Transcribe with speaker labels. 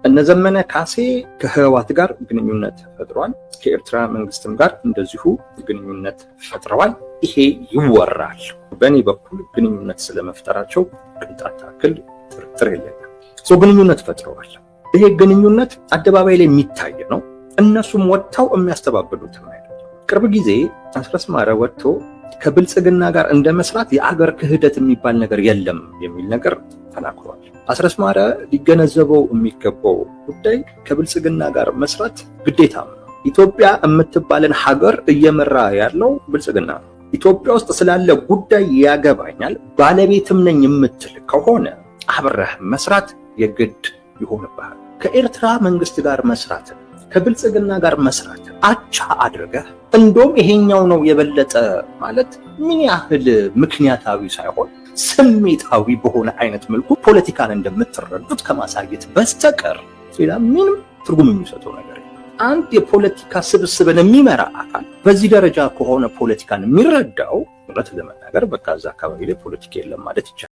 Speaker 1: እነዘመነ ካሴ ከህወሓት ጋር ግንኙነት ፈጥሯል። ከኤርትራ መንግስትም ጋር እንደዚሁ ግንኙነት ፈጥረዋል። ይሄ ይወራል። በእኔ በኩል ግንኙነት ስለመፍጠራቸው ቅንጣት ታክል ጥርጥር የለኝም። ግንኙነት ፈጥረዋል። ይሄ ግንኙነት አደባባይ ላይ የሚታይ ነው። እነሱም ወጥተው የሚያስተባብሉት ነው። ቅርብ ጊዜ አስረስ ማረ ወጥቶ ከብልጽግና ጋር እንደመስራት የአገር ክህደት የሚባል ነገር የለም የሚል ነገር ተናግሯል። አስረስ ማረ ሊገነዘበው የሚገባው ጉዳይ ከብልጽግና ጋር መስራት ግዴታ ነው። ኢትዮጵያ የምትባልን ሀገር እየመራ ያለው ብልጽግና ነው። ኢትዮጵያ ውስጥ ስላለ ጉዳይ ያገባኛል ባለቤትም ነኝ የምትል ከሆነ አብረህ መስራት የግድ ይሆንብሃል። ከኤርትራ መንግስት ጋር መስራት፣ ከብልጽግና ጋር መስራት አቻ አድርገህ እንደውም ይሄኛው ነው የበለጠ ማለት ምን ያህል ምክንያታዊ ሳይሆን ስሜታዊ በሆነ አይነት መልኩ ፖለቲካን እንደምትረዱት ከማሳየት በስተቀር ሌላ ምንም ትርጉም የሚሰጠው ነገር የለም። አንድ የፖለቲካ ስብስብን የሚመራ አካል በዚህ ደረጃ ከሆነ ፖለቲካን የሚረዳው እውነት ለመናገር በቃ እዛ አካባቢ ላይ ፖለቲካ የለም ማለት ይቻላል።